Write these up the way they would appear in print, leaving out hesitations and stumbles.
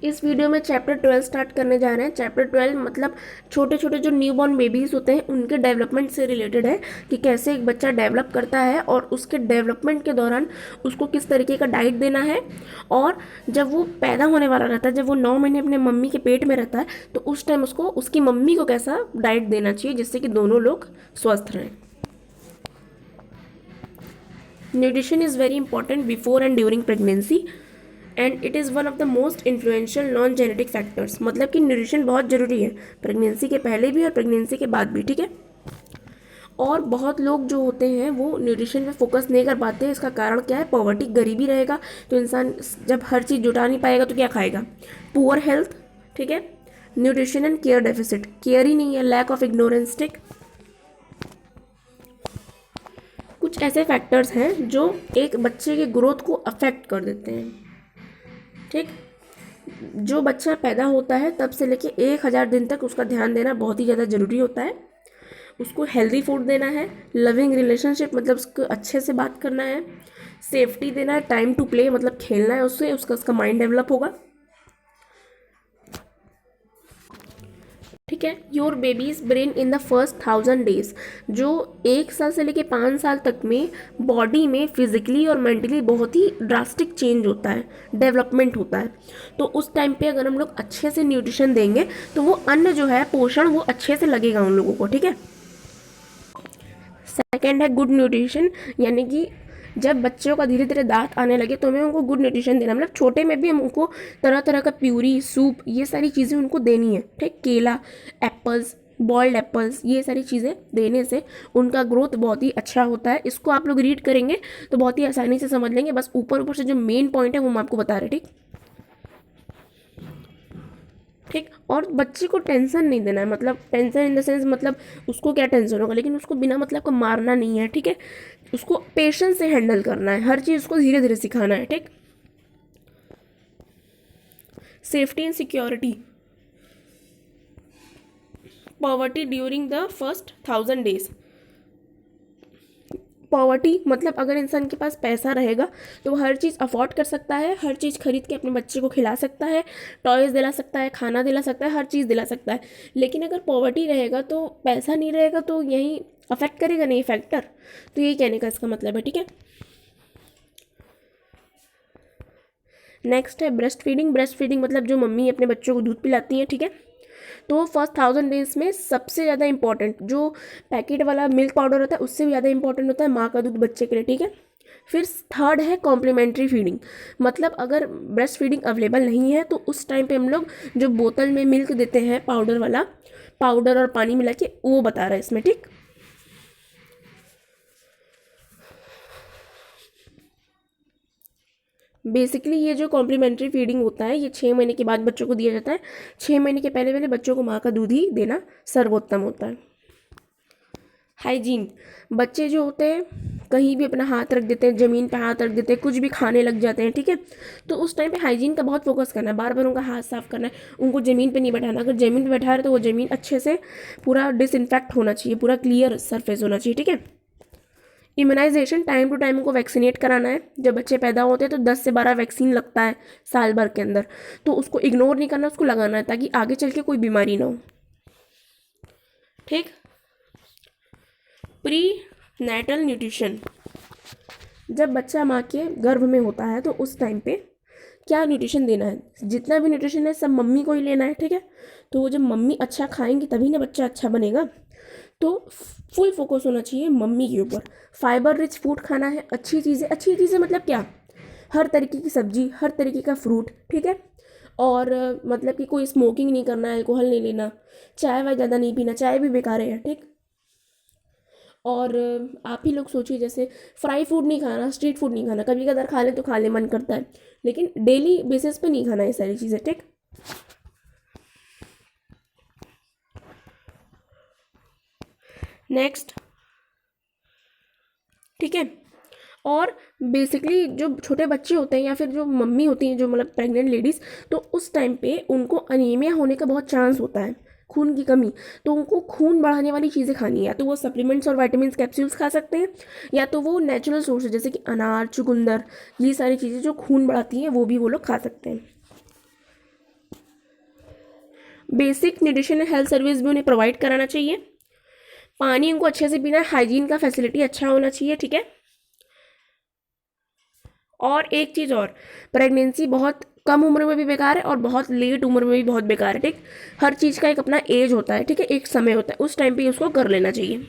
इस वीडियो में chapter 12 start करने जा रहे हैं। चैप्टर 12 मतलब छोटे छोटे जो न्यूबॉर्न बेबीज़ होते हैं उनके डेवलपमेंट से रिलेटेड है कि कैसे एक बच्चा डेवलप करता है और उसके डेवलपमेंट के दौरान उसको किस तरीके का डाइट देना है, और जब वो पैदा होने वाला रहता है, जब वो 9 महीने अपने मम्मी के पेट में रहता है, तो उस टाइम उसको उसकी मम्मी को कैसा डाइट देना चाहिए जिससे कि दोनों लोग स्वस्थ रहें। Nutrition is very important before and during pregnancy and it is one of the most influential non genetic factors. मतलब कि न्यूट्रिशन बहुत ज़रूरी है प्रेगनेंसी के पहले भी और प्रेगनेंसी के बाद भी, ठीक है। और बहुत लोग जो होते हैं वो न्यूट्रिशन पे फोकस नहीं कर पाते। इसका कारण क्या है? पॉवर्टी, गरीबी रहेगा तो इंसान जब हर चीज़ जुटा नहीं पाएगा तो क्या खाएगा? पुअर हेल्थ, ठीक है। Nutrition and care deficit, care ही नहीं है, लैक ऑफ इग्नोरेंस, ठीक। कुछ ऐसे फैक्टर्स हैं जो एक बच्चे के ग्रोथ को अफेक्ट कर देते हैं, ठीक। जो बच्चा पैदा होता है तब से लेके 1000 दिन तक उसका ध्यान देना बहुत ही ज़्यादा ज़रूरी होता है। उसको हेल्दी फूड देना है, लविंग रिलेशनशिप मतलब उसको अच्छे से बात करना है, सेफ्टी देना है, टाइम टू प्ले मतलब खेलना है उससे, उसका माइंड डेवलप होगा, ठीक है। Your babies brain in the first 1000 days, जो 1 साल से लेके 5 साल तक में बॉडी में फिजिकली और मेंटली बहुत ही ड्रास्टिक चेंज होता है, डेवलपमेंट होता है। तो उस टाइम पे अगर हम लोग अच्छे से न्यूट्रिशन देंगे तो वो अन्न जो है, पोषण, वो अच्छे से लगेगा उन लोगों को, ठीक है। सेकेंड है गुड न्यूट्रिशन, यानी कि जब बच्चों का धीरे धीरे दांत आने लगे तो हमें उनको गुड न्यूट्रिशन देना, मतलब छोटे में भी हम उनको तरह तरह का प्यूरी, सूप, ये सारी चीज़ें उनको देनी है, ठीक। केला, एप्पल्स, बॉइल्ड एप्पल्स, ये सारी चीज़ें देने से उनका ग्रोथ बहुत ही अच्छा होता है। इसको आप लोग रीड करेंगे तो बहुत ही आसानी से समझ लेंगे, बस ऊपर ऊपर से जो मेन पॉइंट है वो हम आपको बता रहे, ठीक। ठीक। और बच्चे को टेंशन नहीं देना है, मतलब टेंशन इन द सेंस मतलब उसको क्या टेंशन होगा, लेकिन उसको बिना मतलब को मारना नहीं है, ठीक है। उसको पेशेंस से हैंडल करना है, हर चीज़ उसको धीरे धीरे सिखाना है, ठीक। Safety and security, poverty during the first 1000 days. Poverty मतलब अगर इंसान के पास पैसा रहेगा तो वो हर चीज़ अफोर्ड कर सकता है, हर चीज़ खरीद के अपने बच्चे को खिला सकता है, टॉयज़ दिला सकता है, खाना दिला सकता है, हर चीज़ दिला सकता है। लेकिन अगर पॉवर्टी रहेगा तो पैसा नहीं रहेगा तो यही अफेक्ट करेगा नहीं फैक्टर। तो यही कहने का इसका मतलब है, ठीक है। नेक्स्ट है ब्रेस्ट फीडिंग। ब्रेस्ट फीडिंग मतलब जो मम्मी अपने बच्चों को दूध पिलाती हैं, ठीक है। तो फर्स्ट 1000 डेज में सबसे ज़्यादा इंपॉर्टेंट जो पैकेट वाला मिल्क पाउडर होता है उससे भी ज़्यादा इंपॉर्टेंट होता है माँ का दूध बच्चे के लिए, ठीक है। फिर थर्ड है कॉम्प्लीमेंट्री फीडिंग, मतलब अगर ब्रेस्ट फीडिंग अवेलेबल नहीं है तो उस टाइम पे हम लोग जो बोतल में मिल्क देते हैं पाउडर वाला, पाउडर और पानी मिला के, वो बता रहा है इसमें, ठीक। बेसिकली ये जो कॉम्प्लीमेंट्री फीडिंग होता है ये 6 महीने के बाद बच्चों को दिया जाता है। 6 महीने के पहले पहले बच्चों को माँ का दूध ही देना सर्वोत्तम होता है। हाइजीन, बच्चे जो होते हैं कहीं भी अपना हाथ रख देते हैं, ज़मीन पे हाथ रख देते हैं, कुछ भी खाने लग जाते हैं, ठीक है। तो उस टाइम पे हाइजीन का बहुत फोकस करना है, बार बार उनका हाथ साफ करना है, उनको ज़मीन पे नहीं बैठाना। अगर ज़मीन पे बैठा रहे तो वो ज़मीन अच्छे से पूरा डिसइंफेक्ट होना चाहिए, पूरा क्लियर सरफेस होना चाहिए, ठीक है। इम्यूनाइजेशन, टाइम टू टाइम उनको वैक्सीनेट कराना है। जब बच्चे पैदा होते हैं तो 10 से 12 वैक्सीन लगता है साल भर के अंदर, तो उसको इग्नोर नहीं करना, उसको लगाना है ताकि आगे चल के कोई बीमारी ना हो, ठीक। प्री नेटल न्यूट्रिशन, जब बच्चा माँ के गर्भ में होता है तो उस टाइम पे क्या न्यूट्रिशन देना है? जितना भी न्यूट्रिशन है सब मम्मी को ही लेना है, ठीक है। तो वो जब मम्मी अच्छा खाएंगी तभी ना बच्चा अच्छा बनेगा। तो फुल फोकस होना चाहिए मम्मी के ऊपर। फाइबर रिच फूड खाना है, अच्छी चीज़ें, अच्छी चीज़ें मतलब क्या? हर तरीके की सब्जी, हर तरीके का फ्रूट, ठीक है। और मतलब कि कोई स्मोकिंग नहीं करना है, अल्कोहल नहीं लेना, चाय वाय ज़्यादा नहीं पीना, चाय भी बेकार है, ठीक। और आप ही लोग सोचिए, जैसे फ्राई फूड नहीं खाना, स्ट्रीट फूड नहीं खाना, कभी कदार खा ले तो खा ले, मन करता है, लेकिन डेली बेसिस पे नहीं खाना ये सारी चीज़ें, ठीक। नेक्स्ट, ठीक है। और बेसिकली जो छोटे बच्चे होते हैं या फिर जो मम्मी होती हैं, जो मतलब प्रेग्नेंट लेडीज़, तो उस टाइम पे उनको अनीमिया होने का बहुत चांस होता है, खून की कमी। तो उनको खून बढ़ाने वाली चीज़ें खानी है, या तो वो सप्लीमेंट्स और वाइटामिन कैप्सूल्स खा सकते हैं, या तो वो नेचुरल सोर्स जैसे कि अनार, चुकंदर, ये सारी चीज़ें जो खून बढ़ाती हैं वो भी वो लोग खा सकते हैं। Basic nutrition and health service भी उन्हें प्रोवाइड कराना चाहिए। पानी उनको अच्छे से पीना है, हाइजीन का फैसिलिटी अच्छा होना चाहिए, ठीक है। और एक चीज़ और, प्रेगनेंसी बहुत कम उम्र में भी बेकार है और बहुत लेट उम्र में भी बहुत बेकार है, ठीक। हर चीज़ का एक अपना एज होता है, ठीक है, एक समय होता है, उस टाइम पे उसको कर लेना चाहिए।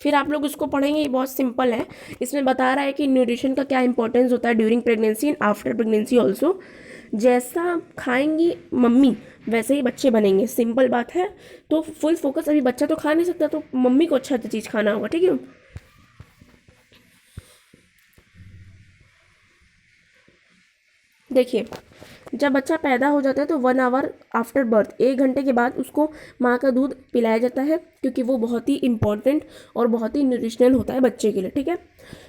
फिर आप लोग उसको पढ़ेंगे, ये बहुत सिंपल है। इसमें बता रहा है कि न्यूट्रिशन का क्या इंपॉर्टेंस होता है during pregnancy and after pregnancy also. जैसा खाएंगी मम्मी वैसे ही बच्चे बनेंगे, सिंपल बात है। तो फुल फोकस, अभी बच्चा तो खा नहीं सकता तो मम्मी को अच्छा चीज़ खाना होगा, ठीक है। देखिए, जब बच्चा पैदा हो जाता है तो 1 आवर आफ्टर बर्थ, 1 घंटे के बाद उसको माँ का दूध पिलाया जाता है, क्योंकि वो बहुत ही इंपॉर्टेंट और बहुत ही न्यूट्रिशनल होता है बच्चे के लिए, ठीक है।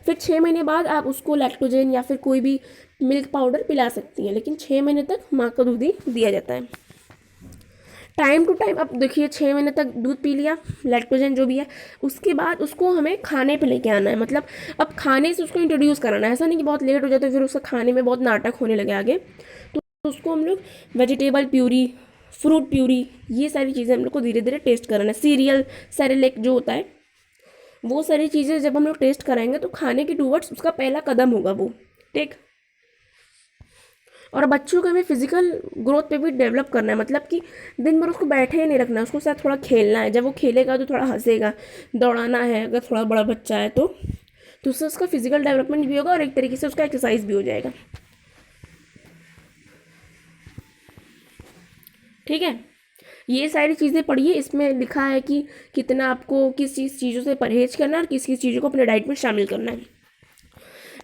फिर 6 महीने बाद आप उसको लैक्टोजेन या फिर कोई भी मिल्क पाउडर पिला सकती हैं, लेकिन 6 महीने तक माँ का दूध ही दिया जाता है। टाइम टू टाइम, अब देखिए 6 महीने तक दूध पी लिया, लैक्टोजन जो भी है, उसके बाद उसको हमें खाने पे लेके आना है। मतलब अब खाने से उसको इंट्रोड्यूस कराना है, ऐसा नहीं कि बहुत लेट हो जाए तो फिर उसका खाने में बहुत नाटक होने लगे आगे। तो उसको हम लोग वेजिटेबल प्यूरी, फ्रूट प्यूरी, ये सारी चीज़ें हम लोग को धीरे धीरे टेस्ट कराना है। सीरियल, सेरेलेक जो होता है, वो सारी चीज़ें जब हम लोग टेस्ट कराएंगे तो खाने के टूवर्ड्स उसका पहला कदम होगा वो, ठीक। और बच्चों को हमें फिजिकल ग्रोथ पे भी डेवलप करना है, मतलब कि दिन भर उसको बैठे ही नहीं रखना है, उसको साथ थोड़ा खेलना है। जब वो खेलेगा तो थोड़ा हंसेगा, दौड़ाना है अगर थोड़ा बड़ा बच्चा है तो उससे उसका फिजिकल डेवलपमेंट भी होगा और एक तरीके से उसका एक्सरसाइज भी हो जाएगा, ठीक है। ये सारी चीज़ें पढ़िए, इसमें लिखा है कि कितना आपको किस चीज़ों से परहेज करना है और किस किस चीज़ों को अपने डाइट में शामिल करना है।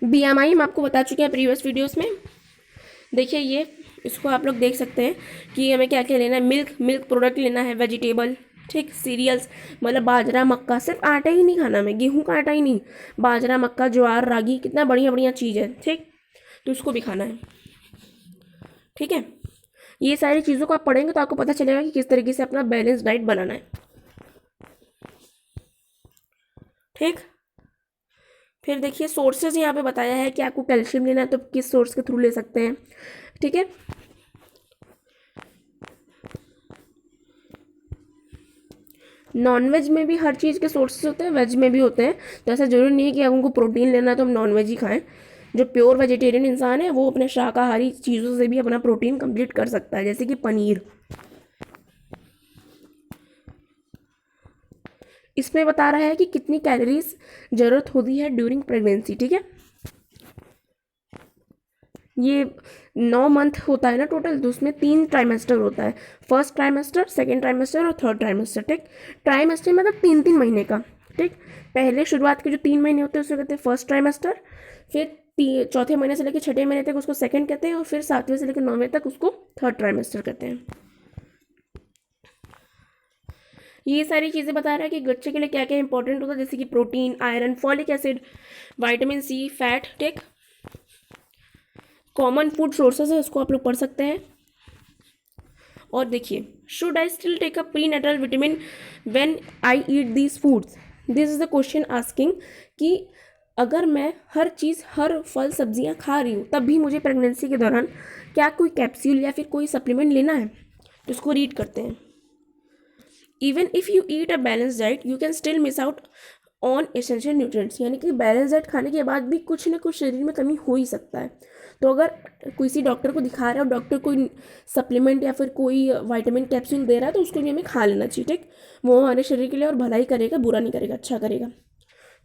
BMI हम आपको बता चुके हैं प्रीवियस वीडियोस में। देखिए ये, इसको आप लोग देख सकते हैं कि हमें क्या क्या लेना है। मिल्क प्रोडक्ट लेना है, वेजिटेबल, ठीक, सीरियल्स, मतलब बाजरा मक्का, सिर्फ आटा ही नहीं खाना हमें, गेहूं का आटा ही नहीं, बाजरा मक्का ज्वार रागी, कितना बढ़िया बढ़िया चीज़ है, ठीक। तो उसको भी खाना है, ठीक है। ये सारी चीज़ों को आप पढ़ेंगे तो आपको पता चलेगा कि किस तरीके से अपना बैलेंस डाइट बनाना है, ठीक। फिर देखिए सोर्सेज यहाँ पे बताया है कि आपको कैल्शियम लेना है तो किस सोर्स के थ्रू ले सकते हैं, ठीक है। नॉनवेज में भी हर चीज़ के सोर्सेज होते हैं, वेज में भी होते हैं। तो ऐसा जरूरी नहीं है कि अगर उनको प्रोटीन लेना है तो हम नॉनवेज ही खाएं। जो प्योर वेजिटेरियन इंसान है वो अपने शाकाहारी चीज़ों से भी अपना प्रोटीन कंप्लीट कर सकता है, जैसे कि पनीर। इसमें बता रहा है कि कितनी कैलोरीज ज़रूरत होती है ड्यूरिंग प्रेगनेंसी, ठीक है। ये 9 मंथ होता है ना टोटल, तो उसमें 3 ट्राइमेस्टर होता है, फर्स्ट ट्राइमेस्टर, सेकेंड ट्राइमेस्टर और थर्ड ट्राइमेस्टर, ठीक। ट्राइमेस्टर मतलब 3 3 महीने का, ठीक। पहले शुरुआत के जो 3 महीने होते हैं उसको कहते हैं फर्स्ट ट्राइमेस्टर, फिर चौथे महीने से लेकर छठे महीने तक उसको सेकंड कहते हैं और फिर 7वें से लेकर 9वें तक उसको थर्ड ट्राइमेस्टर कहते हैं। ये सारी चीज़ें बता रहा है कि बच्चे के लिए क्या क्या इंपॉर्टेंट होता है, जैसे कि protein, iron, folic acid, vitamin C, fat, ठीक। कॉमन फूड सोर्सेज है, उसको आप लोग पढ़ सकते हैं। और देखिए, should I still take a prenatal vitamin when I eat these foods, this is the question asking कि अगर मैं हर चीज़, हर फल सब्जियां खा रही हूँ तब भी मुझे प्रेगनेंसी के दौरान क्या कोई कैप्सूल या फिर कोई सप्लीमेंट लेना है। तो इसको रीड करते हैं। Even if you eat a balance diet you can still miss out on essential nutrients, यानी कि बैलेंस डाइट खाने के बाद भी कुछ ना कुछ शरीर में कमी हो ही सकता है। तो अगर किसी डॉक्टर को दिखा रहा है और डॉक्टर कोई सप्लीमेंट या फिर कोई विटामिन कैप्सूल दे रहा है तो उसको भी हमें खा लेना चाहिए, ठीक। वो हमारे शरीर के लिए और भलाई करेगा, बुरा नहीं करेगा, अच्छा करेगा।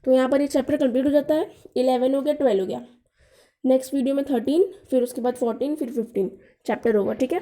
तो यहाँ पर ये चैप्टर कंप्लीट हो जाता है। 11 हो गया, 12 हो गया। नेक्स्ट वीडियो में 13, फिर उसके बाद 14, फिर 15 चैप्टर होगा, ठीक है।